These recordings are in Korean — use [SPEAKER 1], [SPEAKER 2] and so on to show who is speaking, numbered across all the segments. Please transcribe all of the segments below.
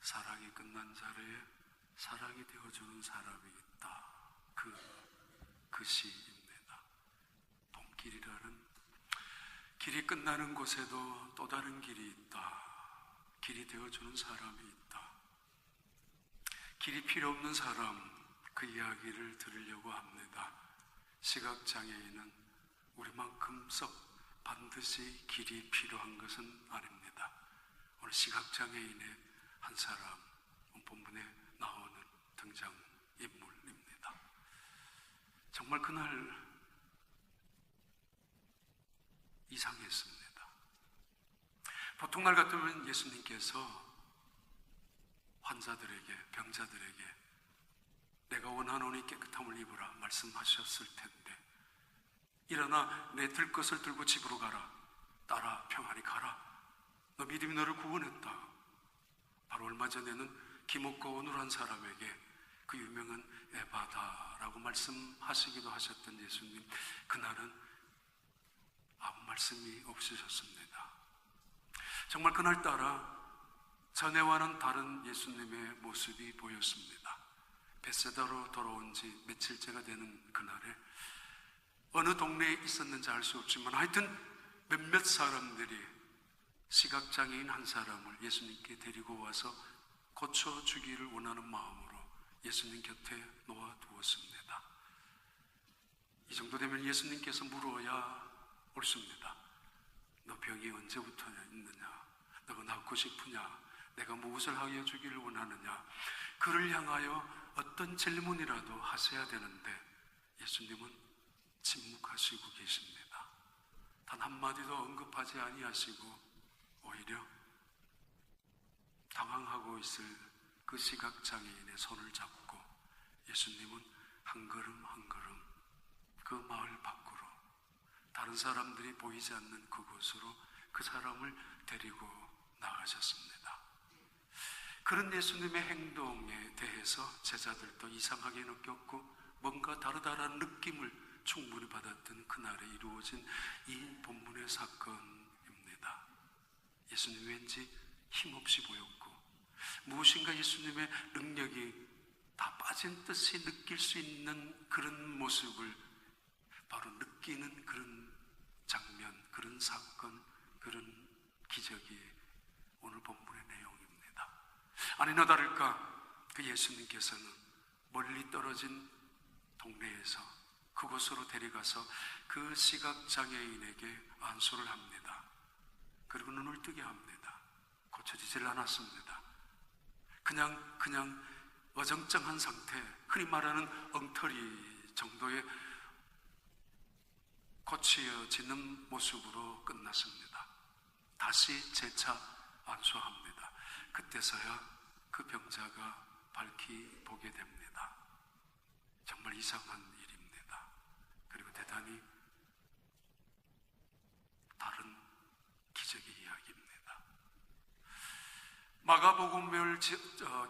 [SPEAKER 1] 사랑이 끝난 자리에 사랑이 되어주는 사람이 있다. 그 시입니다. 봄길이라는 길이 끝나는 곳에도 또 다른 길이 있다. 길이 되어주는 사람이 있다. 길이 필요 없는 사람, 그 이야기를 들으려고 합니다. 시각장애인은 우리만큼 썩 반드시 길이 필요한 것은 아닙니다. 오늘 시각장애인의 한 사람, 본문에 나오는 등장인물입니다. 정말 그날 이상했습니다. 보통 날 같으면 예수님께서 환자들에게, 병자들에게 내가 원하노니 깨끗함을 입으라 말씀하셨을 텐데, 일어나 내 들 것을 들고 집으로 가라, 따라 평안히 가라, 너 믿음이 너를 구원했다. 바로 얼마 전에는 기목고 어눌한 사람에게 그 유명한 에바다라고 말씀하시기도 하셨던 예수님, 그날은 아무 말씀이 없으셨습니다. 정말 그날따라 전에와는 다른 예수님의 모습이 보였습니다. 벳세다로 돌아온 지 며칠째가 되는 그날에 어느 동네에 있었는지 알 수 없지만 하여튼 몇몇 사람들이 시각장애인 한 사람을 예수님께 데리고 와서 고쳐주기를 원하는 마음으로 예수님 곁에 놓아두었습니다. 이 정도 되면 예수님께서 물어야 옳습니다. 너 병이 언제부터 있느냐? 너가 낫고 싶으냐? 내가 무엇을 하여 주기를 원하느냐? 그를 향하여 어떤 질문이라도 하셔야 되는데 예수님은 침묵하시고 계십니다. 단 한마디도 언급하지 아니하시고 오히려 당황하고 있을 그 시각장애인의 손을 잡고 예수님은 한 걸음 한 걸음 그 마을 밖으로, 다른 사람들이 보이지 않는 그곳으로 그 사람을 데리고 나가셨습니다. 그런 예수님의 행동에 대해서 제자들도 이상하게 느꼈고 뭔가 다르다라는 느낌을 충분히 받았던 그날에 이루어진 이 본문의 사건입니다. 예수님 왠지 힘없이 보였고 무엇인가 예수님의 능력이 다 빠진 듯이 느낄 수 있는 그런 모습을 바로 느끼는 그런 장면, 그런 사건, 그런 기적이 오늘 본문의 내용입니다. 아니나 다를까 그 예수님께서는 멀리 떨어진 동네에서 그곳으로 데려가서 그 시각장애인에게 안수를 합니다. 그리고 눈을 뜨게 합니다. 고쳐지질 않았습니다. 그냥 어정쩡한 상태, 흔히 말하는 엉터리 정도의 고쳐지는 모습으로 끝났습니다. 다시 재차 안수합니다. 그때서야 그 병자가 밝히 보게 됩니다. 정말 이상한 일입니다. 그리고 대단히 다른 기적의 이야기입니다. 마가복음을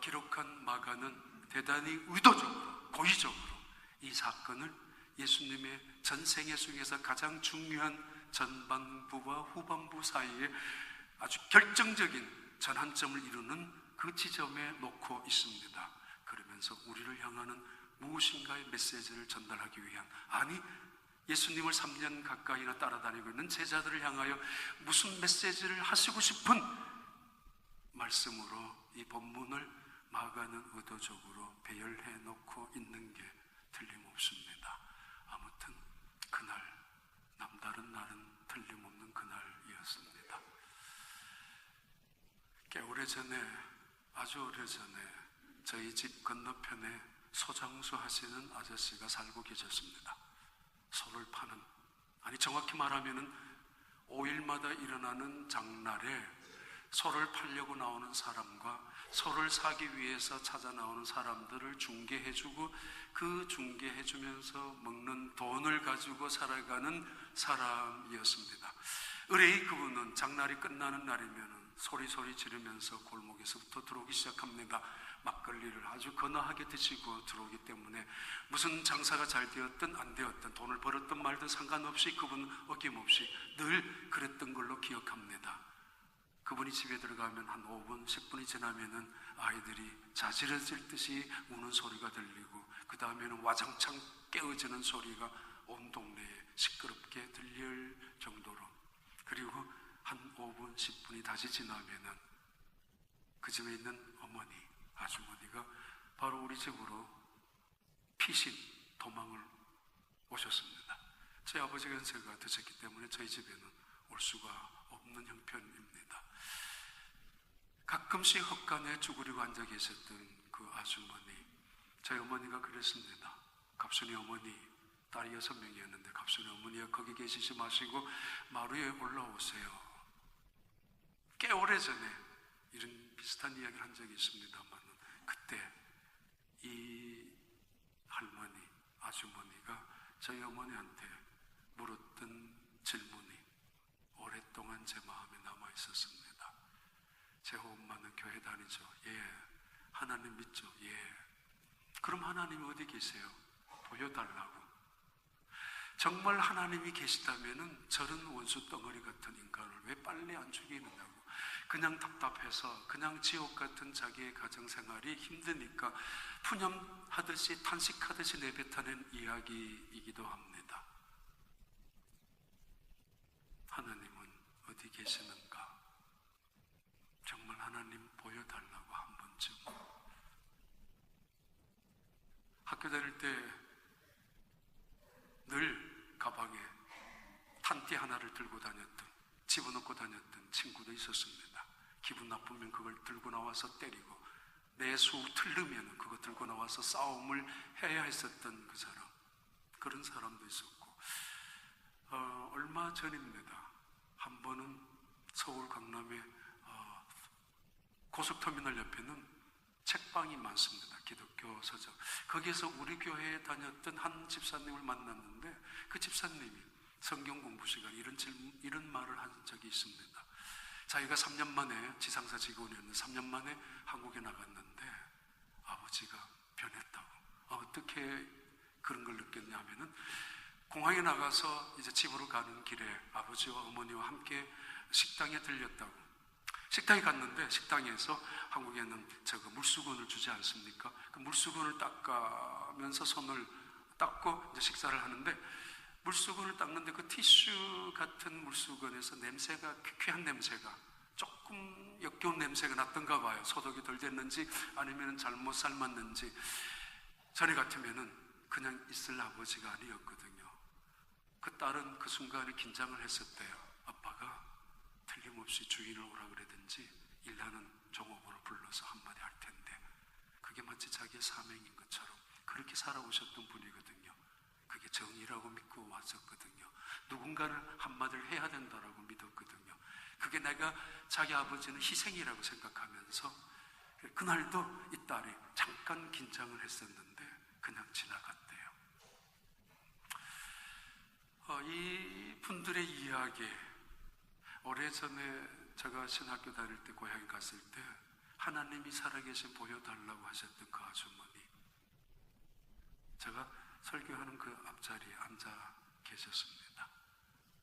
[SPEAKER 1] 기록한 마가는 대단히 의도적으로, 고의적으로 이 사건을 예수님의 전생애 속에서 가장 중요한 전반부와 후반부 사이에 아주 결정적인 전환점을 이루는 그 지점에 놓고 있습니다. 그러면서 우리를 향하는 무엇인가의 메시지를 전달하기 위한, 아니 예수님을 3년 가까이나 따라다니고 있는 제자들을 향하여 무슨 메시지를 하시고 싶은 말씀으로 이 본문을 마가는 의도적으로 배열해 놓고 있는 게 틀림없습니다. 아무튼 그날, 남다른 날은 틀림없는 그날이었습니다. 꽤 오래전에, 아주 오래전에 저희 집 건너편에 소장수 하시는 아저씨가 살고 계셨습니다. 소를 파는, 아니 정확히 말하면은 5일마다 일어나는 장날에 소를 팔려고 나오는 사람과 소를 사기 위해서 찾아 나오는 사람들을 중개해주고 그 중개해주면서 먹는 돈을 가지고 살아가는 사람이었습니다. 의뢰의 그분은 장날이 끝나는 날이면 소리소리 지르면서 골목에서부터 들어오기 시작합니다. 막걸리를 아주 건어하게 드시고 들어오기 때문에 무슨 장사가 잘 되었든 안 되었든, 돈을 벌었든 말든 상관없이 그분은 어김없이 늘 그랬던 걸로 기억합니다. 그분이 집에 들어가면 한 5분, 10분이 지나면은 아이들이 자지러질 듯이 우는 소리가 들리고, 그 다음에는 와장창 깨어지는 소리가 온 동네에 시끄럽게 들릴 정도로, 그리고 한 5분, 10분이 다시 지나면은 그 집에 있는 어머니, 아주머니가 바로 우리 집으로 피신 도망을 오셨습니다. 제 아버지가 연세가 드셨기 때문에 저희 집에는 올 수가 없는 형편입니다. 가끔씩 헛간에 쭈그리고 앉아 계셨던 그 아주머니, 저희 어머니가 그랬습니다. 갑순이 어머니, 딸이 6명이었는데 갑순이 어머니가 거기 계시지 마시고 마루에 올라오세요. 꽤 오래전에 이런 비슷한 이야기를 한 적이 있습니다만, 그때 이 할머니, 아주머니가 저희 어머니한테 물었던 질문이 오랫동안 제 마음에 남아 있었습니다. 제 엄마는 교회 다니죠? 예. 하나님 믿죠? 예. 그럼 하나님이 어디 계세요? 보여달라고. 정말 하나님이 계시다면은 저런 원수 덩어리 같은 인간을 왜 빨리 안 죽이느냐고. 그냥 답답해서 그냥 지옥 같은 자기의 가정생활이 힘드니까 푸념하듯이 탄식하듯이 내뱉어낸 이야기이기도 합니다. 하나님은 어디 계시는가? 정말 하나님 보여달라고 한 번쯤. 학교 다닐 때 늘 가방에 탄티 하나를 들고 다녔던, 집어넣고 다녔던 친구도 있었습니다. 기분 나쁘면 그걸 들고 나와서 때리고, 내수 틀르면 그거 들고 나와서 싸움을 해야 했었던 그 사람, 그런 사람도 있었고, 얼마 전입니다. 한 번은 서울 강남에 고속터미널 옆에는 책방이 많습니다. 기독교 서적. 거기에서 우리 교회에 다녔던 한 집사님을 만났는데, 그 집사님이 성경 공부 시간 이런 말을 한 적이 있습니다. 자기가 3년 만에 지상사 직원이었는데 3년 만에 한국에 나갔는데 아버지가 변했다고. 어떻게 그런 걸 느꼈냐면은, 공항에 나가서 이제 집으로 가는 길에 아버지와 어머니와 함께 식당에 들렸다고. 식당에 갔는데 식당에서 한국에는 저거 물수건을 주지 않습니까? 그 물수건을 닦으면서 손을 닦고 이제 식사를 하는데, 물수건을 닦는데 그 티슈 같은 물수건에서 냄새가, 퀴퀴한 냄새가, 조금 역겨운 냄새가 났던가 봐요. 소독이 덜 됐는지 아니면 잘못 삶았는지. 전에 같으면은 그냥 있을 아버지가 아니었거든요. 그 딸은 그 순간에 긴장을 했었대요. 아빠가 틀림없이 주인을 오라 그러든지 일하는 종업원을 불러서 한마디 할 텐데, 그게 마치 자기의 사명인 것처럼 그렇게 살아오셨던 분이거든요. 그게 정의라고 믿고 왔었거든요. 누군가를 한마디를 해야 된다라고 믿었거든요. 그게 내가 자기 아버지는 희생이라고 생각하면서, 그날도 이 딸이 잠깐 긴장을 했었는데 그냥 지나갔대요. 이 분들의 이야기, 오래전에 제가 신학교 다닐 때 고향에 갔을 때 하나님이 살아계신 보여달라고 하셨던 그 아주머니, 제가 설교하는 그 앞자리에 앉아 계셨습니다.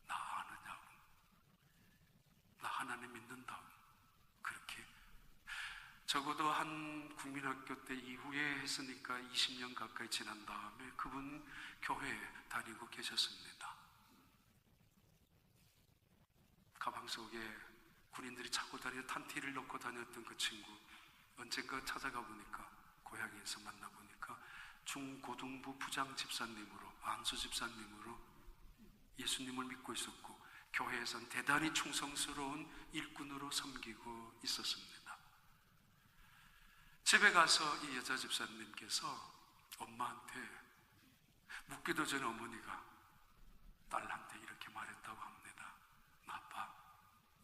[SPEAKER 1] 나 아느냐고, 나 하나님 믿는다고. 그렇게 적어도 한 국민학교 때 이후에 했으니까 20년 가까이 지난 다음에 그분 교회에 다니고 계셨습니다. 가방 속에 군인들이 찾고 다니는 탄티를 넣고 다녔던 그 친구, 언젠가 찾아가 보니까, 고향에서 만나보니까 중고등부 부장 집사님으로, 안수 집사님으로 예수님을 믿고 있었고, 교회에선 대단히 충성스러운 일꾼으로 섬기고 있었습니다. 집에 가서 이 여자 집사님께서 엄마한테 묻기도 전에 어머니가 딸한테 이렇게 말했다고 합니다. 아빠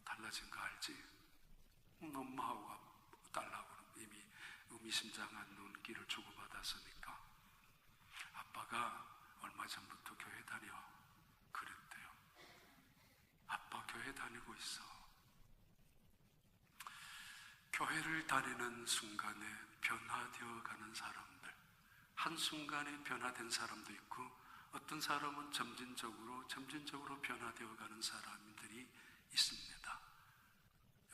[SPEAKER 1] 달라진 거 알지? 엄마하고 딸하고는 이미 의미심장한 눈길을 주고받았으니까 아빠가 얼마 전부터 교회 다녀 그랬대요. 아빠 교회 다니고 있어. 교회를 다니는 순간에 변화되어 가는 사람들, 한순간에 변화된 사람도 있고, 어떤 사람은 점진적으로 변화되어 가는 사람들이 있습니다.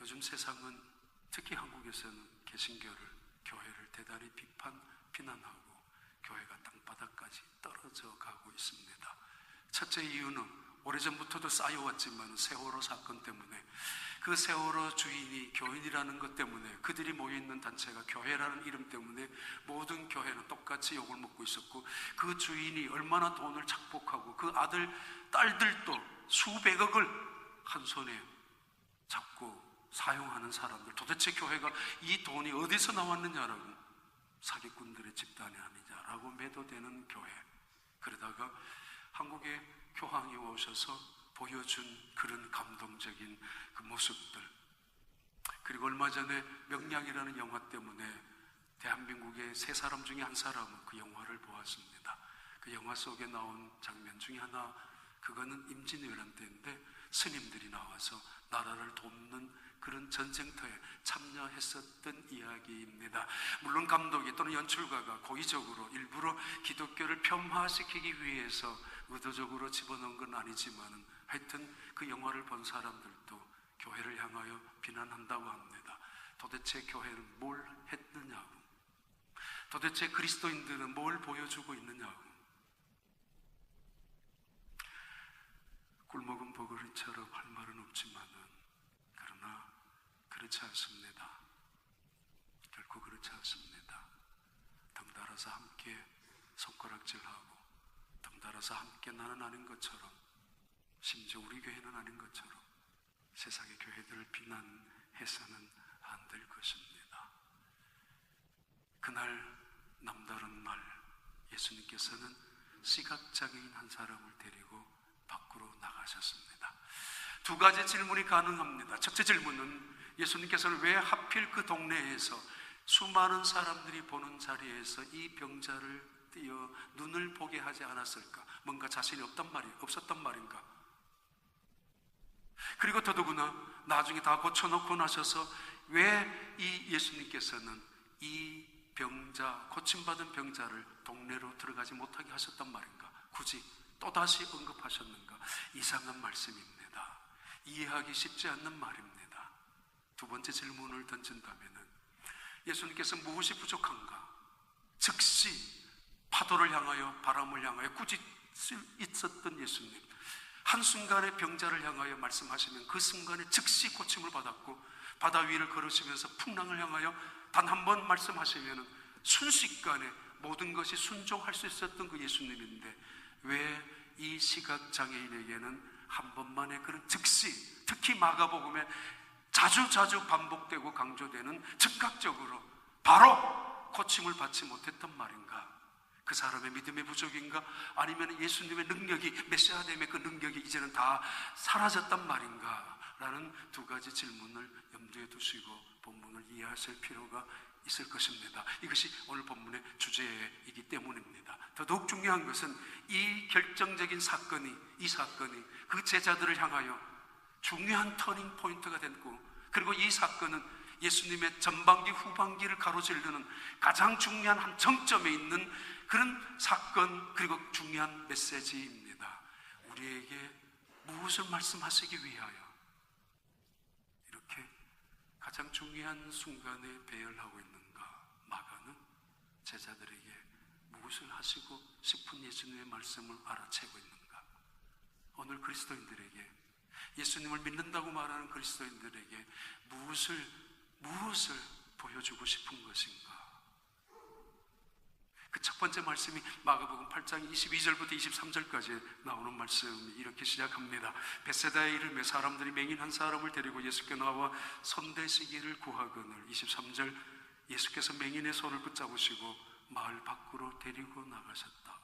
[SPEAKER 1] 요즘 세상은 특히 한국에서는 개신교를, 교회를 대단히 비난하고 교회가 땅바닥까지 떨어져 가고 있습니다. 첫째 이유는 오래전부터도 쌓여왔지만 세월호 사건 때문에, 그 세월호 주인이 교인이라는 것 때문에, 그들이 모여있는 단체가 교회라는 이름 때문에 모든 교회는 똑같이 욕을 먹고 있었고, 그 주인이 얼마나 돈을 착복하고 그 아들, 딸들도 수백억을 한 손에 잡고 사용하는 사람들, 도대체 교회가 이 돈이 어디서 나왔느냐라고, 사기꾼들의 집단이 아니냐라고 매도되는 교회. 그러다가 한국에 교황이 오셔서 보여준 그런 감동적인 그 모습들, 그리고 얼마 전에 명량이라는 영화 때문에 대한민국의 세 사람 중에 한 사람은 그 영화를 보았습니다. 그 영화 속에 나온 장면 중에 하나, 그거는 임진왜란 때인데 스님들이 나와서 나라를 돕는 그런 전쟁터에 참여했었던 이야기입니다. 물론 감독이 또는 연출가가 고의적으로 일부러 기독교를 폄하시키기 위해서 의도적으로 집어넣은 건 아니지만, 하여튼 그 영화를 본 사람들도 교회를 향하여 비난한다고 합니다. 도대체 교회는 뭘 했느냐고, 도대체 그리스도인들은 뭘 보여주고 있느냐고. 꿀먹은 버거리처럼 할 말은 없지만은, 그러나 그렇지 않습니다. 결코 그렇지 않습니다. 덩달아서 함께 손가락질하고, 덩달아서 함께 나는 아닌 것처럼, 심지어 우리 교회는 아닌 것처럼 세상의 교회들을 비난해서는 안 될 것입니다. 그날 남다른 날, 예수님께서는 시각장애인 한 사람을 데리고 밖으로 나가셨습니다. 두 가지 질문이 가능합니다. 첫째 질문은, 예수님께서는 왜 하필 그 동네에서 수많은 사람들이 보는 자리에서 이 병자를 띄어 눈을 보게 하지 않았을까? 뭔가 자신이 없었단 말인가? 그리고 더더구나 나중에 다 고쳐놓고 나셔서 왜 이 예수님께서는 이 병자, 고침받은 병자를 동네로 들어가지 못하게 하셨단 말인가? 굳이 또다시 언급하셨는가? 이상한 말씀입니다. 이해하기 쉽지 않는 말입니다. 두 번째 질문을 던진다면은, 예수님께서 무엇이 부족한가? 즉시 파도를 향하여, 바람을 향하여 꾸짖을 있었던 예수님, 한순간에 병자를 향하여 말씀하시면 그 순간에 즉시 고침을 받았고, 바다 위를 걸으시면서 풍랑을 향하여 단 한 번 말씀하시면 순식간에 모든 것이 순종할 수 있었던 그 예수님인데, 왜 이 시각장애인에게는 한 번만의 그런 즉시, 특히 마가복음에 자주 반복되고 강조되는 즉각적으로 바로 고침을 받지 못했단 말인가? 그 사람의 믿음의 부족인가? 아니면 예수님의 능력이, 메시아됨의 그 능력이 이제는 다 사라졌단 말인가? 라는 두 가지 질문을 염두에 두시고 본문을 이해하실 필요가 있을 것입니다. 이것이 오늘 본문의 주제이기 때문입니다. 더더욱 중요한 것은 이 결정적인 사건이, 이 사건이 그 제자들을 향하여 중요한 터닝 포인트가 됐고, 그리고 이 사건은 예수님의 전반기 후반기를 가로지르는 가장 중요한 한 정점에 있는 그런 사건, 그리고 중요한 메시지입니다. 우리에게 무엇을 말씀하시기 위하여 이렇게 가장 중요한 순간에 배열하고 있는가? 마가는 제자들에게 무엇을 하시고 싶은 예수님의 말씀을 알아채고 있는가? 오늘 그리스도인들에게, 예수님을 믿는다고 말하는 그리스도인들에게 무엇을 보여주고 싶은 것인가? 그 첫 번째 말씀이 마가복음 8장 22절부터 23절까지 나오는 말씀이 이렇게 시작합니다. 벳세다에 이르매 사람들이 맹인 한 사람을 데리고 예수께 나와 손대시기를 구하거늘. 23절, 예수께서 맹인의 손을 붙잡으시고 마을 밖으로 데리고 나가셨다.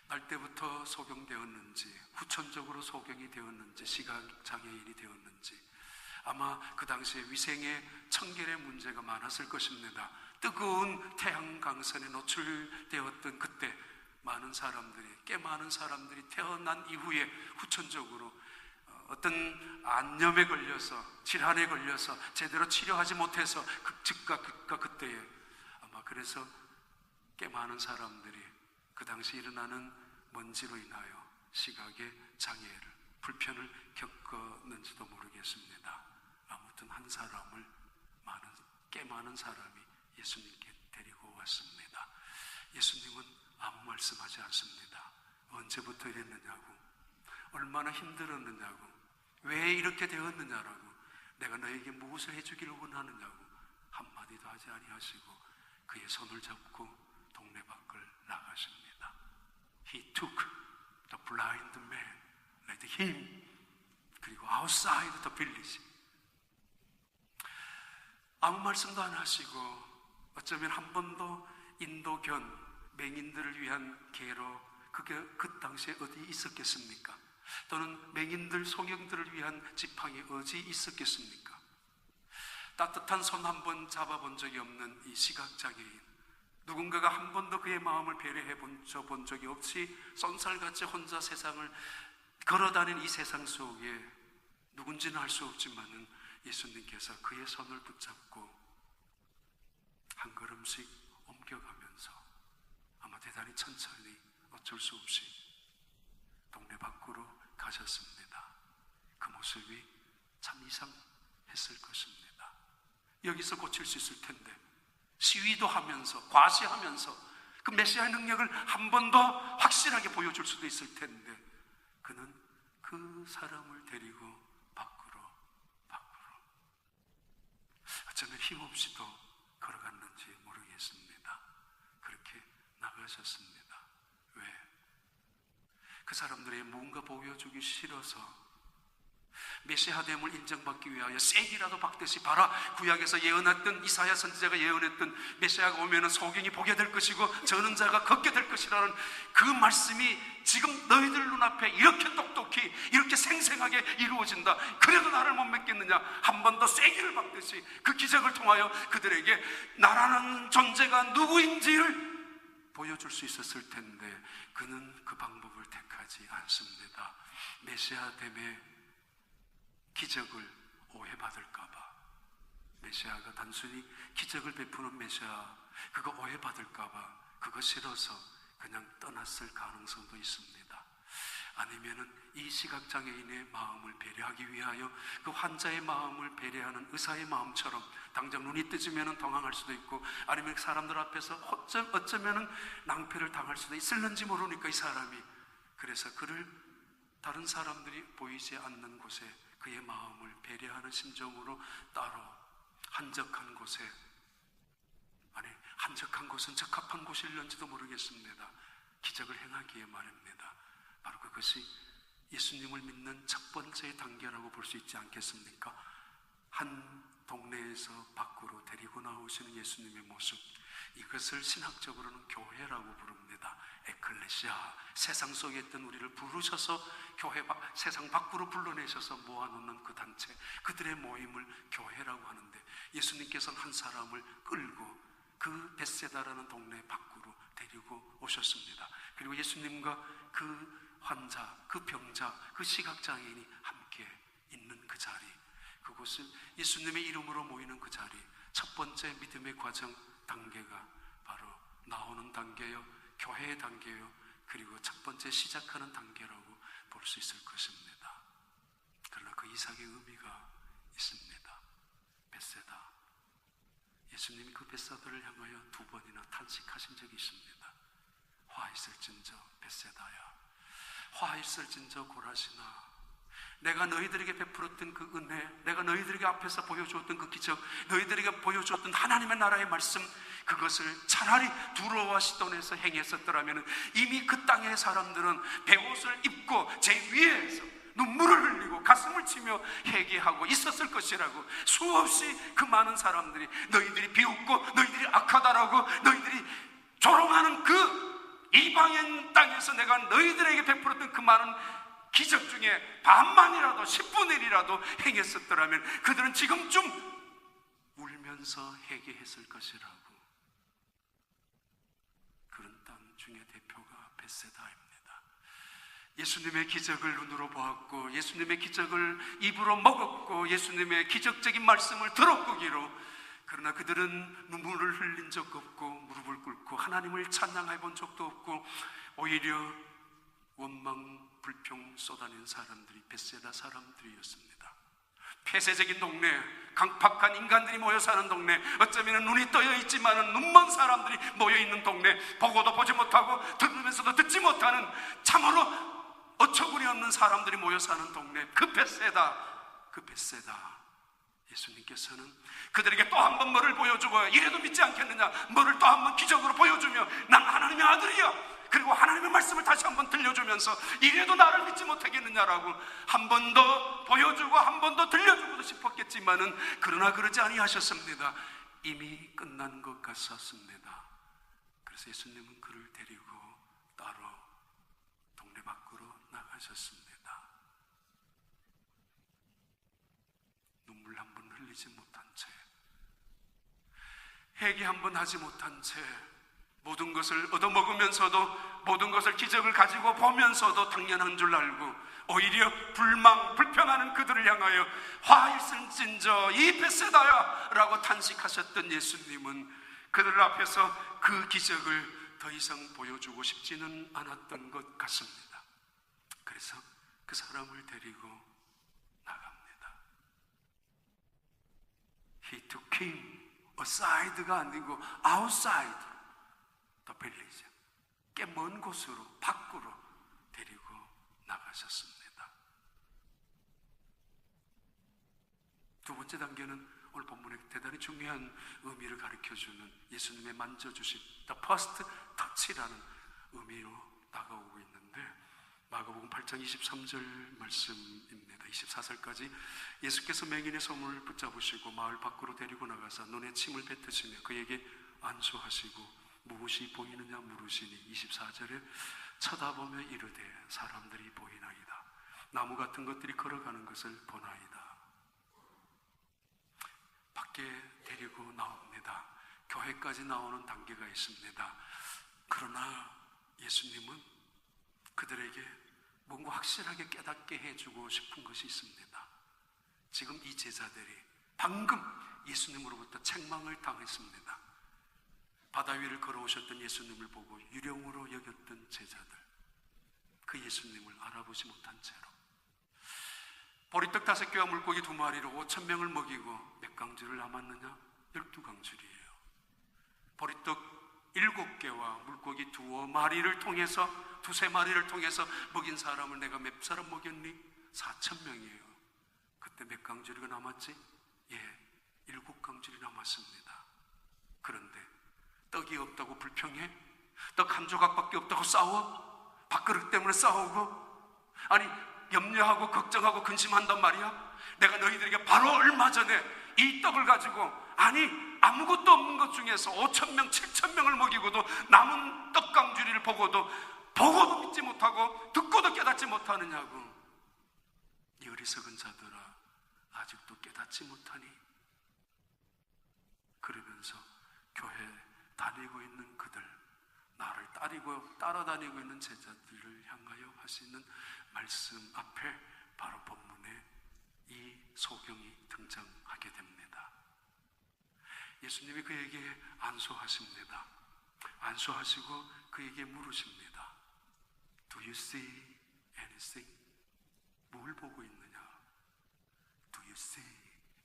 [SPEAKER 1] 날 때부터 소경되었는지, 후천적으로 소경이 되었는지, 시각장애인이 되었는지, 아마 그 당시에 위생의 청결의 문제가 많았을 것입니다. 뜨거운 태양 강선에 노출되었던 그때 꽤 많은 사람들이 태어난 이후에 후천적으로 어떤 안염에 걸려서, 질환에 걸려서 제대로 치료하지 못해서 즉각 그때에 아마 그래서 꽤 많은 사람들이 그 당시 일어나는 먼지로 인하여 시각의 장애를 불편을 겪었는지도 모르겠습니다. 아무튼 한 사람을 꽤 많은 사람이 예수님께 데리고 왔습니다. 예수님은 아무 말씀하지 않습니다. 언제부터 이랬느냐고, 얼마나 힘들었느냐고, 왜 이렇게 되었느냐라고, 내가 너에게 무엇을 해주기를 원하느냐고 한마디도 하지 아니하시고 그의 손을 잡고 동네 밖을 나가십니다. He took the blind man, led him, 그리고 outside the village. 아무 말씀도 안 하시고, 어쩌면 한 번도 인도견, 맹인들을 위한 계로 그게 그 당시에 어디 있었겠습니까? 또는 맹인들, 소경들을 위한 지팡이 어디 있었겠습니까? 따뜻한 손 한 번 잡아본 적이 없는 이 시각장애인, 누군가가 한 번도 그의 마음을 배려해 본 적이 없이 쏜살같이 혼자 세상을 걸어다니는 이 세상 속에 누군지는 알 수 없지만은 예수님께서 그의 손을 붙잡고 한 걸음씩 옮겨가면서 아마 대단히 천천히 어쩔 수 없이 동네 밖으로 가셨습니다. 그 모습이 참 이상했을 것입니다. 여기서 고칠 수 있을 텐데, 시위도 하면서 과시하면서 그 메시아의 능력을 한 번 더 확실하게 보여줄 수도 있을 텐데, 그는 그 사람을 데리고 밖으로 어쩌면 힘없이도 걸어갔는지 모르겠습니다. 그렇게 나가셨습니다. 왜? 그 사람들의 뭔가 보여주기 싫어서, 메시아됨을 인정받기 위하여 쐐기라도 박듯이, 봐라, 구약에서 예언했던, 이사야 선지자가 예언했던 메시아가 오면은 소경이 보게 될 것이고 저는 자가 걷게 될 것이라는 그 말씀이 지금 너희들 눈앞에 이렇게 똑똑히, 이렇게 생생하게 이루어진다. 그래도 나를 못 믿겠느냐? 한 번 더 쐐기를 박듯이 그 기적을 통하여 그들에게 나라는 존재가 누구인지를 보여줄 수 있었을 텐데, 그는 그 방법을 택하지 않습니다. 메시아됨의 기적을 오해받을까봐, 메시아가 단순히 기적을 베푸는 메시아, 그거 오해받을까봐 그거 싫어서 그냥 떠났을 가능성도 있습니다. 아니면은 이 시각장애인의 마음을 배려하기 위하여 그 환자의 마음을 배려하는 의사의 마음처럼 당장 눈이 뜨지면은 당황할 수도 있고, 아니면 사람들 앞에서 어쩌면은 낭패를 당할 수도 있을는지 모르니까 이 사람이, 그래서 그를 다른 사람들이 보이지 않는 곳에 그의 마음을 배려하는 심정으로 따로 한적한 곳에, 아니 한적한 곳은 적합한 곳일런지도 모르겠습니다. 기적을 행하기에 말입니다. 바로 그것이 예수님을 믿는 첫 번째 단계라고 볼 수 있지 않겠습니까? 한 동네에서 밖으로 데리고 나오시는 예수님의 모습, 이것을 신학적으로는 교회라고 부릅니다. 에클레시아, 세상 속에 있던 우리를 부르셔서 교회 세상 밖으로 불러내셔서 모아놓는 그 단체, 그들의 모임을 교회라고 하는데, 예수님께서는 한 사람을 끌고 그 벳세다라는 동네 밖으로 데리고 오셨습니다. 그리고 예수님과 그 환자, 그 병자, 그 시각장애인이 함께 있는 그 자리, 그곳은 예수님의 이름으로 모이는 그 자리, 첫 번째 믿음의 과정 단계가 바로 나오는 단계요, 교회의 단계요, 그리고 첫 번째 시작하는 단계라고 볼 수 있을 것입니다. 그러나 그 이상의 의미가 있습니다. 벳세다, 예수님이 그 벳세다를 향하여 두 번이나 탄식하신 적이 있습니다. 화 있을진저 벳세다야, 화 있을진저 고라시나, 내가 너희들에게 베풀었던 그 은혜, 내가 너희들에게 앞에서 보여주었던 그 기적, 너희들에게 보여주었던 하나님의 나라의 말씀, 그것을 차라리 두로와 시돈에서 행했었더라면 이미 그 땅의 사람들은 베옷을 입고 제 위에서 눈물을 흘리고 가슴을 치며 회개하고 있었을 것이라고. 수없이 그 많은 사람들이 너희들이 비웃고 너희들이 악하다라고 너희들이 조롱하는 그 이방인 땅에서 내가 너희들에게 베풀었던 그 많은 기적 중에 반만이라도 10분의 1이라도 행했었더라면 그들은 지금쯤 울면서 회개했을 것이라고. 그런 땅 중에 대표가 벳세다입니다. 예수님의 기적을 눈으로 보았고 예수님의 기적을 입으로 먹었고 예수님의 기적적인 말씀을 들었고기로, 그러나 그들은 눈물을 흘린 적 없고 무릎을 꿇고 하나님을 찬양해 본 적도 없고 오히려 원망 불평 쏟아낸 사람들이 벳세다 사람들이었습니다. 폐쇄적인 동네, 강팍한 인간들이 모여 사는 동네, 어쩌면 눈이 떠여 있지만 눈먼 사람들이 모여 있는 동네, 보고도 보지 못하고 들으면서도 듣지 못하는 참으로 어처구니 없는 사람들이 모여 사는 동네, 그 벳세다 예수님께서는 그들에게 또 한 번 뭐를 보여주고, 이래도 믿지 않겠느냐, 뭐를 또 한 번 기적으로 보여주며 난 하나님의 아들이야, 그리고 하나님의 말씀을 다시 한번 들려주면서 이래도 나를 믿지 못하겠느냐라고 한 번 더 보여주고 한 번 더 들려주고도 싶었겠지만은, 그러나 그러지 아니하셨습니다. 이미 끝난 것 같았습니다. 그래서 예수님은 그를 데리고 따로 동네 밖으로 나가셨습니다. 눈물 한 번 흘리지 못한 채, 회개 한 번 하지 못한 채, 모든 것을 얻어먹으면서도, 모든 것을 기적을 가지고 보면서도 당연한 줄 알고 오히려 불평하는 그들을 향하여 화 있을진저 이 벳세다야 라고 탄식하셨던 예수님은 그들 앞에서 그 기적을 더 이상 보여주고 싶지는 않았던 것 같습니다. 그래서 그 사람을 데리고 나갑니다. He took him aside가 아니고 outside the village, 꽤 먼 곳으로, 밖으로 데리고 나가셨습니다. 두 번째 단계는 오늘 본문에 대단히 중요한 의미를 가르쳐주는 예수님의 만져주신 the first touch라는 의미로 다가오고 있는데, 마가복음 8장 23절 말씀입니다. 24절까지 예수께서 맹인의 손을 붙잡으시고 마을 밖으로 데리고 나가사 눈에 침을 뱉으시며 그에게 안수하시고 무엇이 보이느냐 물으시니 24절에 쳐다보며 이르되 사람들이 보이나이다. 나무 같은 것들이 걸어가는 것을 보나이다. 밖에 데리고 나옵니다. 교회까지 나오는 단계가 있습니다. 그러나 예수님은 그들에게 뭔가 확실하게 깨닫게 해주고 싶은 것이 있습니다. 지금 이 제자들이 방금 예수님으로부터 책망을 당했습니다. 바다 위를 걸어오셨던 예수님을 보고 유령으로 여겼던 제자들, 그 예수님을 알아보지 못한 채로 보리떡 5개와 물고기 2마리로 5,000명을 먹이고 몇 강주를 남았느냐? 12강줄이에요. 보리떡 7개와 물고기 2마리를 통해서, 2-3마리를 통해서 먹인 사람을 내가 몇 사람 먹였니? 4,000명이에요. 그때 몇 강줄이 남았지? 7강줄이 남았습니다. 그런데 떡이 없다고 불평해? 떡 한 조각밖에 없다고 싸워? 밥그릇 때문에 싸우고? 아니, 염려하고 걱정하고 근심한단 말이야? 내가 너희들에게 바로 얼마 전에 이 떡을 가지고, 아니 아무것도 없는 것 중에서 5,000명, 7,000명을 먹이고도 남은 떡강줄이를 보고도 믿지 못하고 듣고도 깨닫지 못하느냐고. 이 어리석은 자들아, 아직도 깨닫지 못하니? 그러면서 교회 다니고 있는 그들, 나를 따라다니고 있는 제자들을 향하여 하시는 말씀 앞에 바로 본문에 이 소경이 등장하게 됩니다. 예수님이 그에게 안수하십니다. 안수하시고 그에게 물으십니다. Do you see anything? 뭘 보고 있느냐? Do you see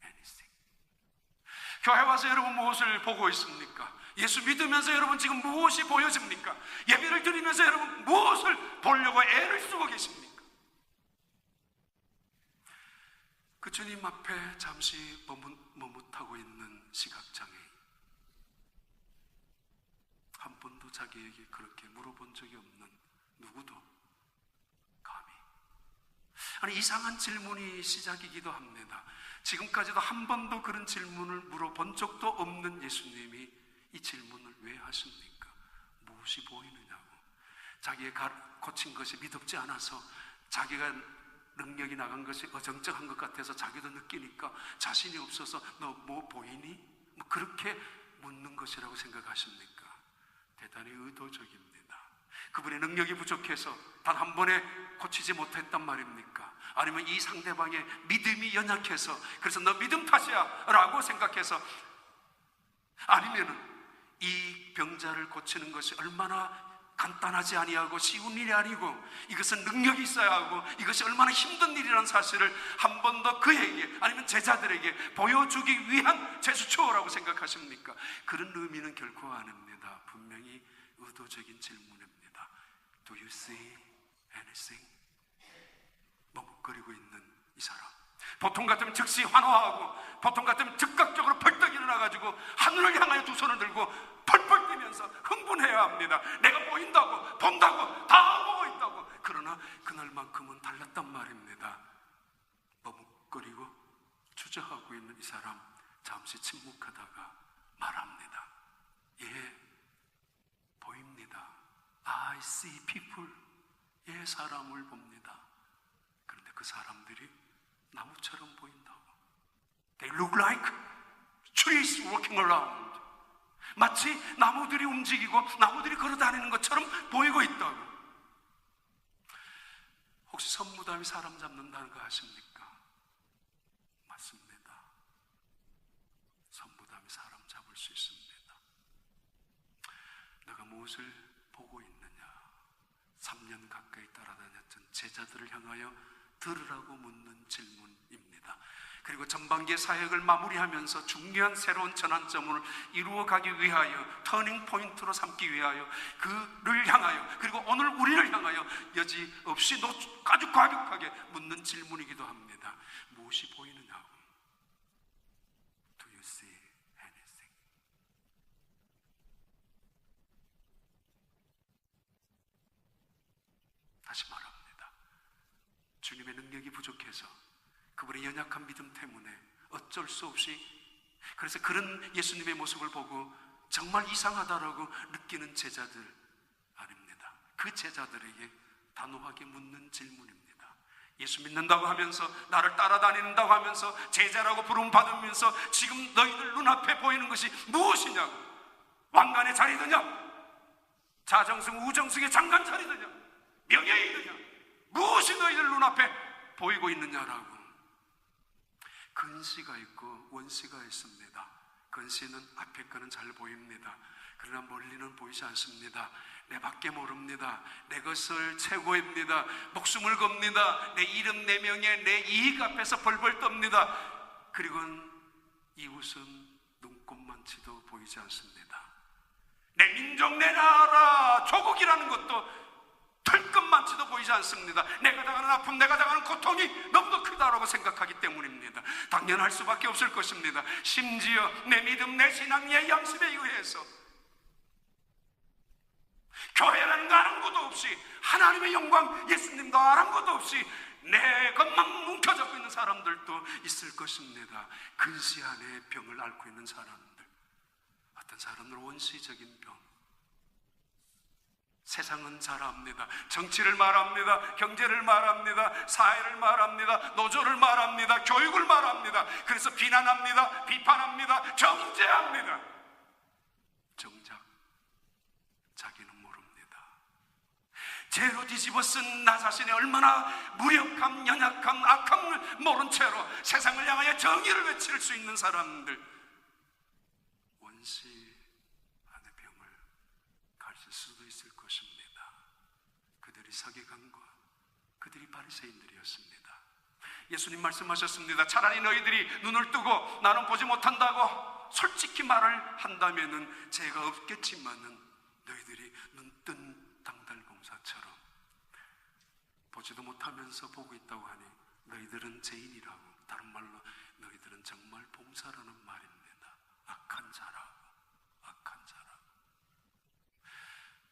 [SPEAKER 1] anything? 교회 와서 여러분 무엇을 보고 있습니까? 예수 믿으면서 여러분 지금 무엇이 보여집니까? 예배를 드리면서 여러분 무엇을 보려고 애를 쓰고 계십니까? 그 주님 앞에 잠시 머뭇하고 있는 시각장애인, 한 번도 자기에게 그렇게 물어본 적이 없는 누구도 감히, 아니 이상한 질문이 시작이기도 합니다. 지금까지도 한 번도 그런 질문을 물어본 적도 없는 예수님이 이 질문을 왜 하십니까? 무엇이 보이느냐고. 자기가 고친 것이 믿음지 않아서, 자기가 능력이 나간 것이 어정쩡한 것 같아서 자기도 느끼니까 자신이 없어서 너 뭐 보이니? 뭐 그렇게 묻는 것이라고 생각하십니까? 대단히 의도적입니다. 그분의 능력이 부족해서 단 한 번에 고치지 못했단 말입니까? 아니면 이 상대방의 믿음이 연약해서 그래서 너 믿음 탓이야 라고 생각해서, 아니면은 이 병자를 고치는 것이 얼마나 간단하지 아니하고 쉬운 일이 아니고 이것은 능력이 있어야 하고 이것이 얼마나 힘든 일이라는 사실을 한 번 더 그에게 아니면 제자들에게 보여주기 위한 제스처라고 생각하십니까? 그런 의미는 결코 아닙니다. 분명히 의도적인 질문입니다. Do you see anything? 머뭇거리고 있는 이 사람, 보통 같으면 즉시 환호하고 보통 같으면 즉각적으로 벌떡 일어나가지고 하늘을 향하여 두 손을 들고 펄펄 뛰면서 흥분해야 합니다. 내가 보인다고, 본다고, 다 보고 있다고. 그러나 그날만큼은 달랐단 말입니다. 머뭇거리고 주저하고 있는 이 사람, 잠시 침묵하다가 말합니다. 예, 보입니다. I see people. 예, 사람을 봅니다. 그런데 그 사람들이 나무처럼 보인다고. They look like trees walking around. 마치 나무들이 움직이고 나무들이 걸어다니는 것처럼 보이고 있다고. 혹시 선무담이 사람 잡는다는 거 아십니까? 맞습니다. 선무담이 사람 잡을 수 있습니다. 내가 무엇을 보고 있느냐? 3년 가까이 따라다녔던 제자들을 향하여 들으라고 묻는 질문입니다. 그리고 전반기의 사역을 마무리하면서 중요한 새로운 전환점을 이루어가기 위하여, 터닝 포인트로 삼기 위하여 그를 향하여, 그리고 오늘 우리를 향하여 여지없이 아주 과격하게 묻는 질문이기도 합니다. 무엇이 보이느냐고. Do you see anything? 다시 말합니다. 주님의 능력이 부족해서, 그분의 연약한 믿음 때문에 어쩔 수 없이, 그래서 그런 예수님의 모습을 보고 정말 이상하다라고 느끼는 제자들 아닙니다. 그 제자들에게 단호하게 묻는 질문입니다. 예수 믿는다고 하면서, 나를 따라다닌다고 하면서, 제자라고 부름 받으면서 지금 너희들 눈앞에 보이는 것이 무엇이냐고. 왕관의 자리더냐? 자정승 우정승의 장관 자리더냐? 명예이더냐? 무엇이 너희들 눈앞에 보이고 있느냐라고. 근시가 있고 원시가 있습니다. 근시는 앞에 거는 잘 보입니다. 그러나 멀리는 보이지 않습니다. 내 밖에 모릅니다. 내 것을 최고입니다. 목숨을 겁니다. 내 이름 내 명예 내 이익 앞에서 벌벌 떱니다. 그리고는 이웃은 눈꼽만치도 보이지 않습니다. 내 민족 내 나라 조국이라는 것도 털끝만치도 보이지 않습니다. 내가 당하는 아픔, 내가 당하는 고통이 너무도 크다라고 생각하기 때문입니다. 당연할 수밖에 없을 것입니다. 심지어 내 믿음, 내 신앙, 내 양심에 의해서 교회라는 거 아랑곳도 없이, 하나님의 영광, 예수님과 아랑곳도 없이 내 것만 뭉켜잡고 있는 사람들도 있을 것입니다. 근시 안에 병을 앓고 있는 사람들, 어떤 사람들은 원시적인 병. 세상은 잘 압니다. 정치를 말합니다. 경제를 말합니다. 사회를 말합니다. 노조를 말합니다. 교육을 말합니다. 그래서 비난합니다. 비판합니다. 정죄합니다. 정작 자기는 모릅니다. 죄로 뒤집어 쓴 나 자신의 얼마나 무력함, 연약함, 악함을 모른 채로 세상을 향하여 정의를 외칠 수 있는 사람들, 원시 안의 병을 가질 수도 있을 것입니다. 그들이 서기관과 그들이 바리새인들이었습니다. 예수님 말씀하셨습니다. 차라리 너희들이 눈을 뜨고 나는 보지 못한다고 솔직히 말을 한다면은 죄가 없겠지만은, 너희들이 눈뜬 당달봉사처럼 보지도 못하면서 보고 있다고 하니 너희들은 죄인이라고, 다른 말로 너희들은 정말 봉사라는 말입니다. 악한 자라고, 악한 자라고.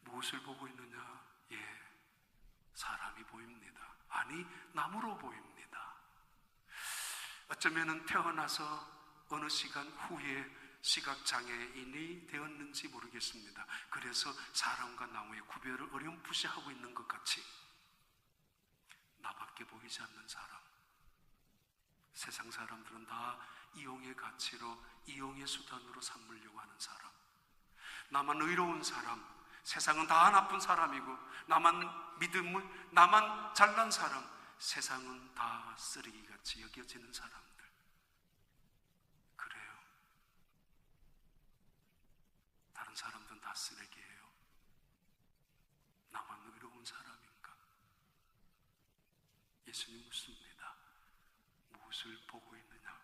[SPEAKER 1] 무엇을 보고 있느냐? 예, 사람이 보입니다. 아니, 나무로 보입니다. 어쩌면은 태어나서 어느 시간 후에 시각장애인이 되었는지 모르겠습니다. 그래서 사람과 나무의 구별을 어렴풋이 하고 있는 것 같이 나밖에 보이지 않는 사람, 세상 사람들은 다 이용의 가치로, 이용의 수단으로 삼으려고 하는 사람, 나만 의로운 사람, 세상은 다 나쁜 사람이고, 나만 믿음을, 나만 잘난 사람, 세상은 다 쓰레기같이 여겨지는 사람들. 그래요. 다른 사람들은 다 쓰레기예요. 예수님 묻습니다. 무엇을 보고 있느냐고.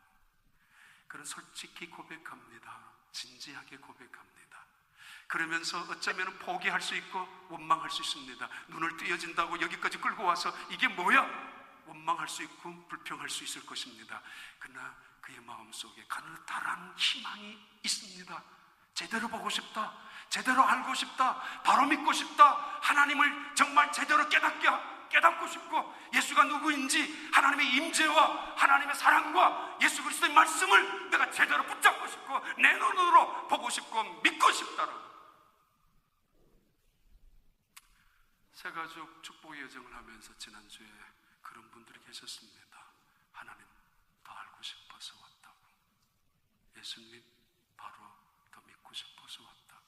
[SPEAKER 1] 그는 솔직히 고백합니다. 진지하게 고백합니다. 그러면서 어쩌면 포기할 수 있고 원망할 수 있습니다. 눈을 띄어진다고 여기까지 끌고 와서 이게 뭐야? 원망할 수 있고 불평할 수 있을 것입니다. 그러나 그의 마음속에 가느다란 희망이 있습니다. 제대로 보고 싶다, 제대로 알고 싶다, 바로 믿고 싶다, 하나님을 정말 제대로 깨닫고 싶고 예수가 누구인지 하나님의 임재와 하나님의 사랑과 예수 그리스도의 말씀을 내가 제대로 붙잡고 싶고 내 눈으로 보고 싶고 믿고 싶다라고. 새가족 축복의 여정을 하면서 지난주에 그런 분들이 계셨습니다. 하나님 더 알고 싶어서 왔다고, 예수님 바로 더 믿고 싶어서 왔다고.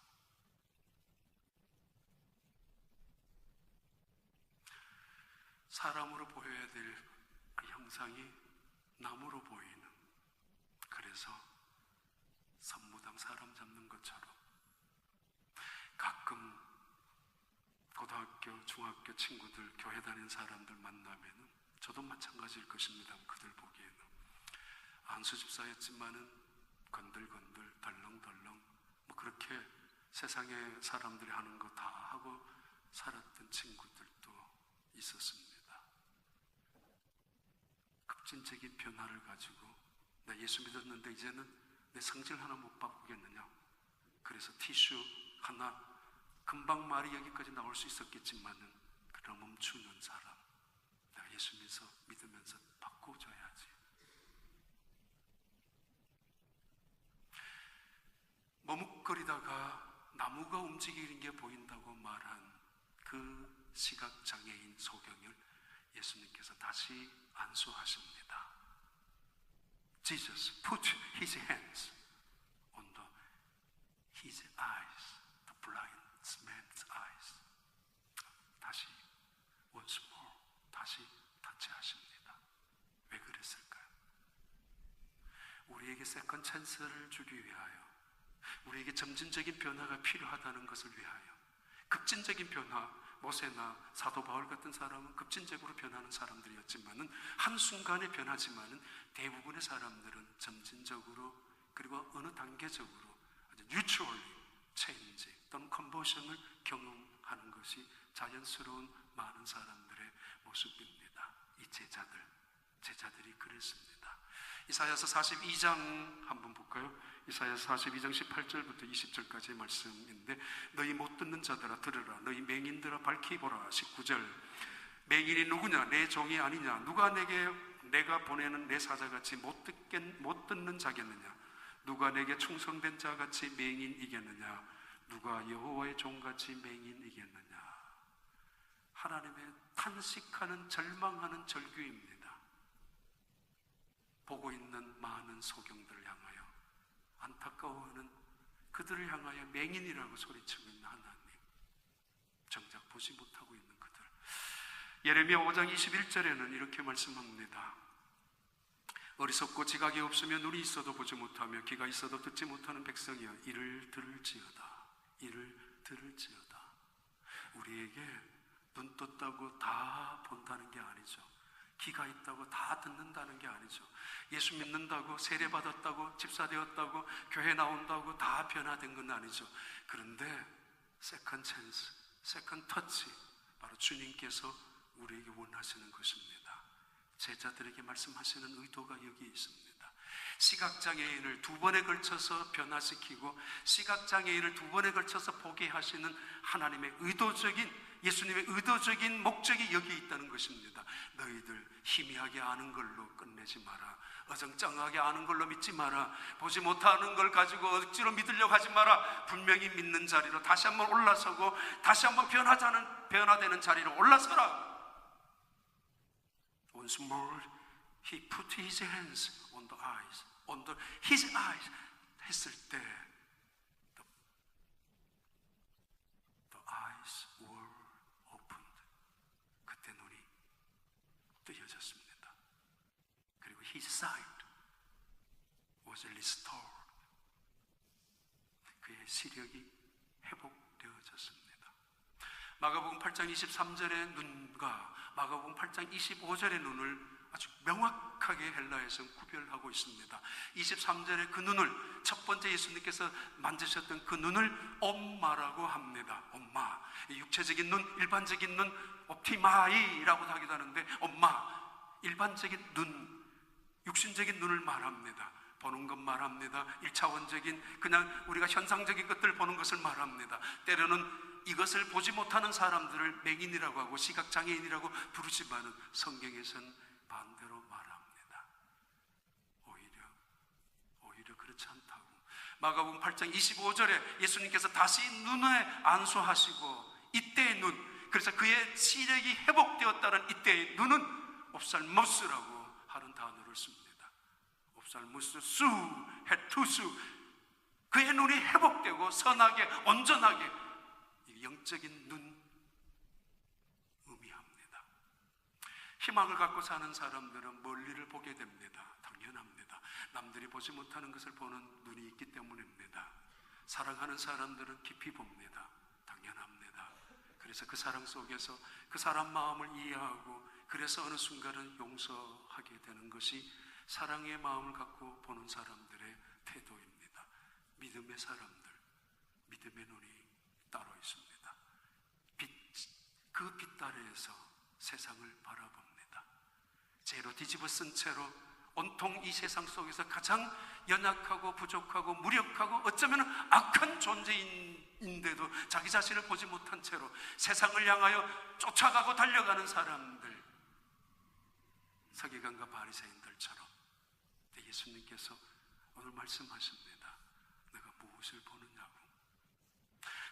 [SPEAKER 1] 사람으로 보여야 될 그 형상이 나무로 보이는, 그래서 선무당 사람 잡는 것처럼 가끔 고등학교, 중학교 친구들, 교회 다니는 사람들 만나면은 저도 마찬가지일 것입니다. 그들 보기에는 안수 집사였지만은 건들건들 덜렁덜렁 뭐 그렇게 세상에 사람들이 하는 거 다 하고 살았던 친구들도 있었습니다. 급진적인 변화를 가지고 나 예수 믿었는데 이제는 내 성질 하나 못 바꾸겠느냐, 그래서 티슈 하나 금방 말이 여기까지 나올 수 있었겠지만은 그러나 멈추는 사람, 내가 예수 믿으면서 바꿔줘야지. 머뭇거리다가 나무가 움직이는 게 보인다고 말한 그 시각장애인 소경을 예수님께서 다시 안수하십니다. Jesus put his hands on his eyes, the blind man's eyes. 다시 once more, 다시 타치하십니다. 왜 그랬을까요? 우리에게 세컨 찬스를 주기 위하여, 우리에게 점진적인 변화가 필요하다는 것을 위하여. 급진적인 변화, 모세나 사도 바울 같은 사람은 급진적으로 변하는 사람들이었지만은 한순간에 변하지만은 대부분의 사람들은 점진적으로 그리고 어느 단계적으로 아주 뉴트럴리 체인지 또는 컨버션을 경험하는 것이 자연스러운 많은 사람들의 모습입니다. 이 제자들이 그랬습니다. 이사야서 42장 한번 볼까요? 이사야서 42장 18절부터 20절까지의 말씀인데, 너희 못 듣는 자들아 들으라, 너희 맹인들아 밝히 보라. 19절, 맹인이 누구냐? 내 종이 아니냐? 누가 내가 보내는 내 사자같이 못 듣는 자겠느냐? 누가 내게 충성된 자같이 맹인이겠느냐? 누가 여호와의 종같이 맹인이겠느냐? 하나님의 탄식하는 절망하는 절규입니다. 보고 있는 많은 소경들을 향하여 안타까워하는 그들을 향하여 맹인이라고 소리치고 있는 하나님, 정작 보지 못하고 있는 그들. 예레미야 5장 21절에는 이렇게 말씀합니다. 어리석고 지각이 없으며 눈이 있어도 보지 못하며 귀가 있어도 듣지 못하는 백성이여, 이를 들을지어다. 이를 들을지어다. 우리에게 눈 떴다고 다 본다는 게 아니죠. 귀가 있다고 다 듣는다는 게 아니죠. 예수 믿는다고, 세례받았다고, 집사되었다고, 교회 나온다고 다 변화된 건 아니죠. 그런데 세컨 찬스, 세컨 터치, 바로 주님께서 우리에게 원하시는 것입니다. 제자들에게 말씀하시는 의도가 여기 있습니다. 시각장애인을 두 번에 걸쳐서 변화시키고 시각장애인을 두 번에 걸쳐서 보게 하시는 하나님의 의도적인, 예수님의 의도적인 목적이 여기 있다는 것입니다. 너희들 희미하게 아는 걸로 끝내지 마라. 어정쩡하게 아는 걸로 믿지 마라. 보지 못하는 걸 가지고 억지로 믿으려고 하지 마라. 분명히 믿는 자리로 다시 한번 올라서고 다시 한번 변화되는 자리로 올라서라. Once more, he put his hands on the eyes, his eyes 했을 때 the eyes were opened. 그때 눈이 뜨여졌습니다. 그리고 his sight was restored. 그의 시력이 회복되어졌습니다. 마가복음 8장 23절의 눈과 마가복음 8장 25절의 눈을 아주 명확하게 헬라에서는 구별하고 있습니다. 23절의 그 눈을, 첫 번째 예수님께서 만드셨던 그 눈을 엄마라고 합니다. 엄마, 육체적인 눈, 일반적인 눈, 옵티마이라고 하기도 하는데 엄마, 일반적인 눈, 육신적인 눈을 말합니다. 보는 것 말합니다. 1차원적인 그냥 우리가 현상적인 것들을 보는 것을 말합니다. 때로는 이것을 보지 못하는 사람들을 맹인이라고 하고 시각장애인이라고 부르지만은 성경에서는 반대로 말합니다. 오히려 그렇지 않다고. 마가복음 8장 25절에 예수님께서 다시 눈에 안수하시고 이때의 눈, 그래서 그의 시력이 회복되었다는 이때의 눈은 옵살모스라고 하는 단어를 씁니다. 옵살모스, 수, 헤투수, 그의 눈이 회복되고 선하게 온전하게 영적인 눈 의미합니다. 희망을 갖고 사는 사람들은 멀리를 보게 됩니다. 당연합니다. 남들이 보지 못하는 것을 보는 눈이 있기 때문입니다. 사랑하는 사람들은 깊이 봅니다. 당연합니다. 그래서 그 사랑 속에서 그 사람 마음을 이해하고 그래서 어느 순간은 용서하게 되는 것이 사랑의 마음을 갖고 보는 사람들의 태도입니다. 믿음의 사람들, 믿음의 눈이 따로 있습니다. 그 빛 아래에서 세상을 바라봅니다. 죄로 뒤집어 쓴 채로 온통 이 세상 속에서 가장 연약하고 부족하고 무력하고 어쩌면 악한 존재인데도 자기 자신을 보지 못한 채로 세상을 향하여 쫓아가고 달려가는 사람들, 서기관과 바리새인들처럼. 예수님께서 오늘 말씀하십니다. 내가 무엇을 보느냐고.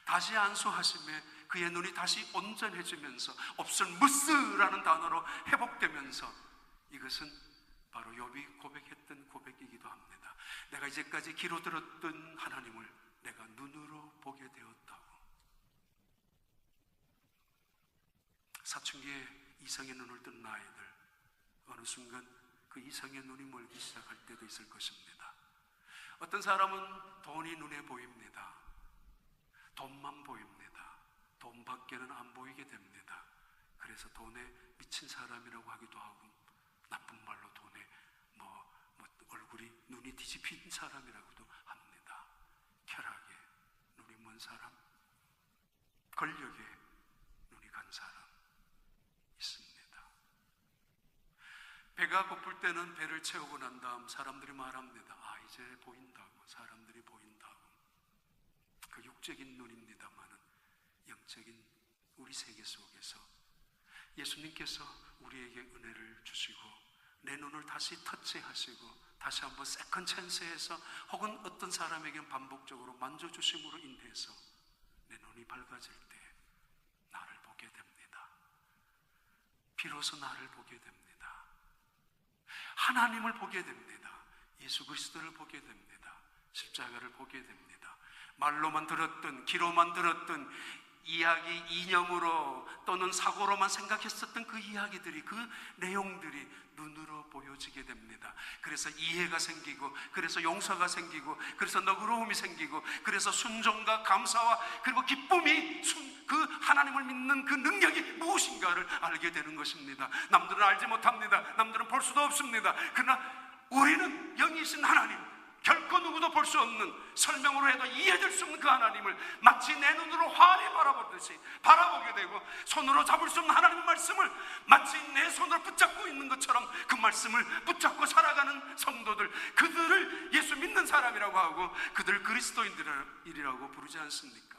[SPEAKER 1] 다시 안수하심에 그의 눈이 다시 온전해지면서 옵슬무스라는 단어로 회복되면서 이것은 바로 욥이 고백했던 고백이기도 합니다. 내가 이제까지 귀로 들었던 하나님을 내가 눈으로 보게 되었다고. 사춘기에 이성의 눈을 뜬 아이들, 어느 순간 그 이성의 눈이 멀기 시작할 때도 있을 것입니다. 어떤 사람은 돈이 눈에 보입니다. 돈만 보입니다. 돈밖에는 안 보이게 됩니다. 그래서 돈에 미친 사람이라고 하기도 하고 나쁜 말로 돈에 얼굴이 눈이 뒤집힌 사람이라고도 합니다. 쾌락에 눈이 먼 사람, 권력에 눈이 간 사람 있습니다. 배가 고플 때는 배를 채우고 난 다음 사람들이 말합니다. 아, 이제 보인다고. 사람들이 보인다고. 그 육적인 눈입니다마는 영적인 우리 세계 속에서 예수님께서 우리에게 은혜를 주시고 내 눈을 다시 터치하시고 다시 한번 세컨 찬스해서 혹은 어떤 사람에게 반복적으로 만져주심으로 인해서 내 눈이 밝아질 때 나를 보게 됩니다. 비로소 나를 보게 됩니다. 하나님을 보게 됩니다. 예수 그리스도를 보게 됩니다. 십자가를 보게 됩니다. 말로만 들었던, 귀로만 들었던 이야기, 이념으로 또는 사고로만 생각했었던 그 이야기들이, 그 내용들이 눈으로 보여지게 됩니다. 그래서 이해가 생기고, 그래서 용서가 생기고, 그래서 너그러움이 생기고, 그래서 순종과 감사와 그리고 기쁨이 그 하나님을 믿는 그 능력이 무엇인가를 알게 되는 것입니다. 남들은 알지 못합니다. 남들은 볼 수도 없습니다. 그러나 우리는 영이신 하나님, 결코 누구도 볼 수 없는, 설명으로 해도 이해될 수 없는 그 하나님을 마치 내 눈으로 환히 바라보듯이 바라보게 되고, 손으로 잡을 수 없는 하나님의 말씀을 마치 내 손으로 붙잡고 있는 것처럼 그 말씀을 붙잡고 살아가는 성도들, 그들을 예수 믿는 사람이라고 하고 그들 그리스도인들이라고 부르지 않습니까?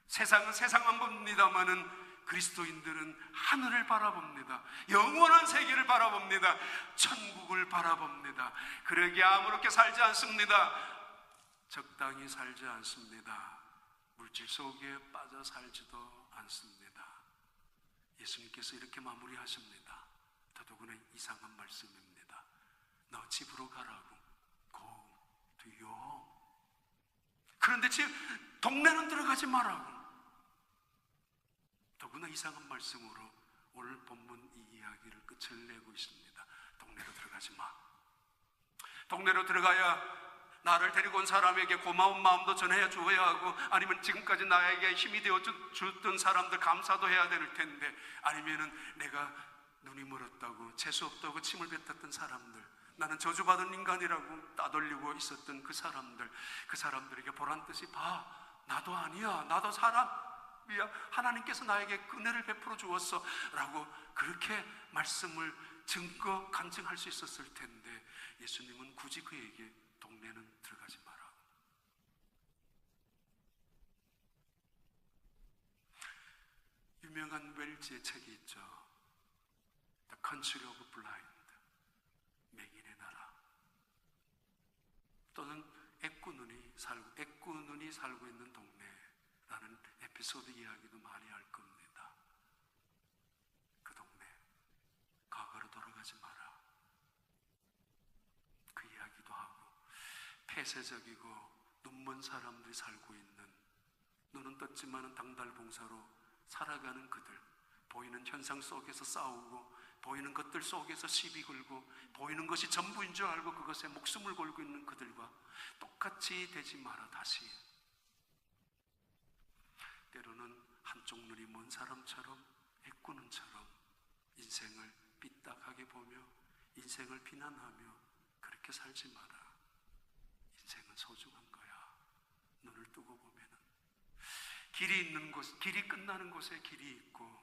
[SPEAKER 1] 세상은 세상만 봅니다마는 그리스도인들은 하늘을 바라봅니다. 영원한 세계를 바라봅니다. 천국을 바라봅니다. 그러기에 아무렇게 살지 않습니다. 적당히 살지 않습니다. 물질 속에 빠져 살지도 않습니다. 예수님께서 이렇게 마무리하십니다. 더더구나 이상한 말씀입니다. 너 집으로 가라고. Go to your home. 그런데 동네는 들어가지 말라고. 더구나 이상한 말씀으로 오늘 본문 이 이야기를 끝을 내고 있습니다. 동네로 들어가지 마. 동네로 들어가야 나를 데리고 온 사람에게 고마운 마음도 전해 주어야 하고, 아니면 지금까지 나에게 힘이 되어 줬던 사람들 감사도 해야 될 텐데, 아니면은 내가 눈이 멀었다고 재수 없다고 침을 뱉었던 사람들, 나는 저주받은 인간이라고 따돌리고 있었던 그 사람들에게 보란듯이 봐, 나도 아니야, 나도 사람이야, 하나님께서 나에게 은혜를 베풀어 주었어 라고 그렇게 말씀을 증거 간증할 수 있었을 텐데, 예수님은 굳이 그에게 동네는 들어가지 마라. 유명한 웰즈의 책이 있죠. The Country of Blind, 맹인의 나라. 또는 애꾸눈이 살고 있는 동네라는 에피소드 이야기도 많이 할 겁니다. 그 동네, 과거로 돌아가지 마라. 그 이야기도 하고, 폐쇄적이고 눈먼 사람들이 살고 있는, 눈은 떴지만 당달봉사로 살아가는 그들, 보이는 현상 속에서 싸우고, 보이는 것들 속에서 시비 걸고, 보이는 것이 전부인 줄 알고 그것에 목숨을 걸고 있는 그들과 똑같이 되지 마라. 다시 때로는 한쪽 눈이 먼 사람처럼, 애꾸눈처럼 인생을 삐딱하게 보며 인생을 비난하며 그렇게 살지 마라. 인생은 소중한 거야. 눈을 뜨고 보면은 길이 있는 곳, 길이 끝나는 곳에 길이 있고,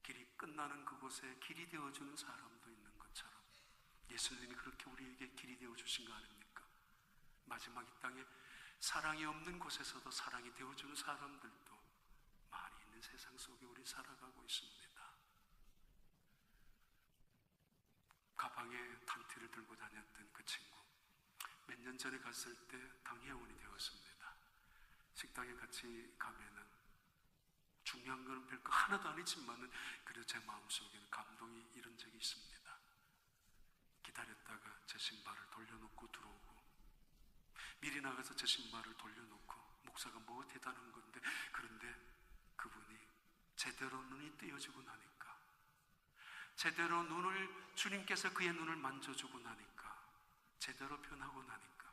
[SPEAKER 1] 길이 끝나는 그곳에 길이 되어주는 사람도 있는 것처럼, 예수님이 그렇게 우리에게 길이 되어주신 거 아닙니까? 마지막 이 땅에 사랑이 없는 곳에서도 사랑이 되어주는 사람들도 많이 있는 세상 속에 우리 살아가고 있습니다. 가방에 단티를 들고 다녔던 그 친구, 몇 년 전에 갔을 때 당회원이 되었습니다. 식당에 같이 가면은 중요한 건 별거 하나도 아니지만은 그래도 제 마음속에는 감동이 이런 적이 있습니다. 기다렸다가 제 신발을 돌려놓고 들어오고, 미리 나가서 제 신발을 돌려놓고, 목사가 뭐 대단한 건데, 그런데 그분이 제대로 눈이 뜨여지고 나니까, 제대로 눈을, 주님께서 그의 눈을 만져주고 나니까, 제대로 변하고 나니까,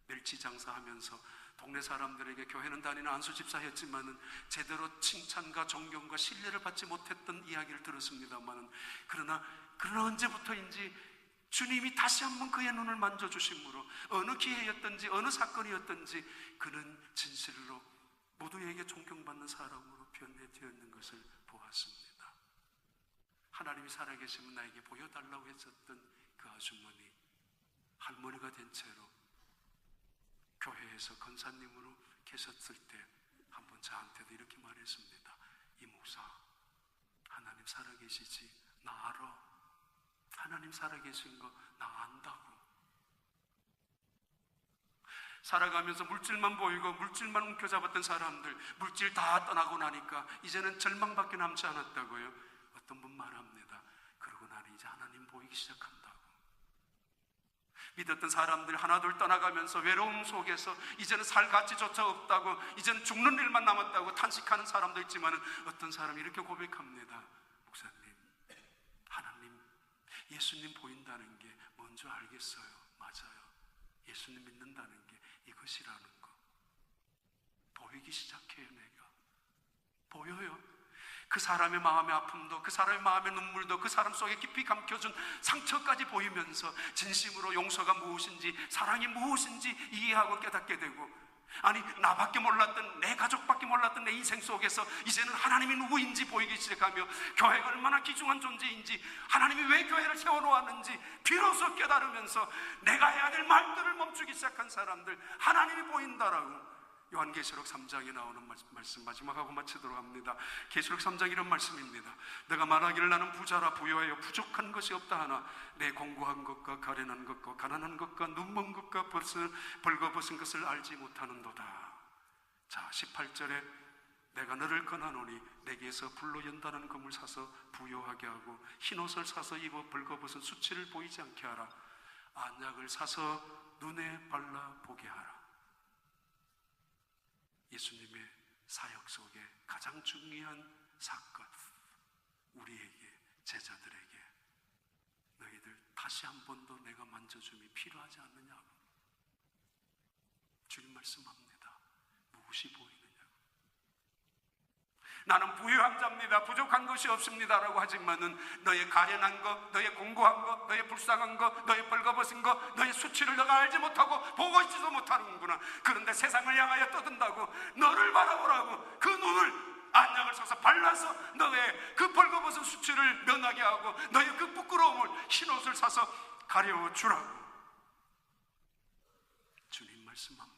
[SPEAKER 1] 멸치 장사하면서 동네 사람들에게 교회는 다니는 안수 집사였지만은 제대로 칭찬과 존경과 신뢰를 받지 못했던 이야기를 들었습니다만은, 그러나 언제부터인지 주님이 다시 한번 그의 눈을 만져주심으로, 어느 기회였든지 어느 사건이었든지 그는 진실로 모두에게 존경받는 사람으로 변해되었는 것을 보았습니다. 하나님이 살아계시면 나에게 보여달라고 했었던 그 아주머니, 할머니가 된 채로 교회에서 권사님으로 계셨을 때 한번 저한테도 이렇게 말했습니다. 이 목사, 하나님 살아계시지? 나 알아. 하나님 살아계신 거 나 안다고. 살아가면서 물질만 보이고 물질만 움켜잡았던 사람들, 물질 다 떠나고 나니까 이제는 절망밖에 남지 않았다고요. 어떤 분 말합니다. 그러고 나니 이제 하나님 보이기 시작한다고. 믿었던 사람들 하나둘 떠나가면서 외로움 속에서 이제는 살 가치조차 없다고, 이제는 죽는 일만 남았다고 탄식하는 사람도 있지만, 어떤 사람이 이렇게 고백합니다. 목사님, 하나님, 예수님 보인다는 게 뭔지 알겠어요. 맞아요. 예수님 믿는다는 게 이것이라는 거. 보이기 시작해요. 내가 보여요. 그 사람의 마음의 아픔도, 그 사람의 마음의 눈물도, 그 사람 속에 깊이 감겨준 상처까지 보이면서 진심으로 용서가 무엇인지, 사랑이 무엇인지 이해하고 깨닫게 되고, 아니 나밖에 몰랐던, 내 가족밖에 몰랐던 내 인생 속에서 이제는 하나님이 누구인지 보이기 시작하며, 교회가 얼마나 귀중한 존재인지, 하나님이 왜 교회를 세워놓았는지 비로소 깨달으면서 내가 해야 될 말들을 멈추기 시작한 사람들, 하나님이 보인다라고. 요한계시록 3장에 나오는 말씀 마지막하고 마치도록 합니다. 계시록 3장 이런 말씀입니다. 내가 말하기를 나는 부자라 부여하여 부족한 것이 없다 하나 내 공고한 것과 가련한 것과 가난한 것과 눈먼 것과 벌거벗은 것을 알지 못하는도다. 자, 18절에 내가 너를 권하노니 내게서 불로 연다는 금을 사서 부요하게 하고 흰옷을 사서 입어 벌거벗은 수치를 보이지 않게 하라. 안약을 사서 눈에 발라 보게 하라. 예수님의 사역 속에 가장 중요한 사건, 우리에게, 제자들에게 너희들 다시 한 번 더 내가 만져줌이 필요하지 않느냐고. 말씀합니다. 무엇이 보이느냐고. 나는 부유한 자입니다, 부족한 것이 없습니다라고 하지만은 너의 가련한 것, 너의 공고한 것, 너의 불쌍한 것, 너의 벌거벗은 것, 너의 수치를 너가 알지 못하고 보고 있지도 못하는구나. 그런데 세상을 향하여 떠든다고 너를 바라보라고 그 눈을 안약을 써서 발라서 너의 그 벌거벗은 수치를 면하게 하고 너의 그 부끄러움을 흰옷을 사서 가려주라고 주님 말씀합니다.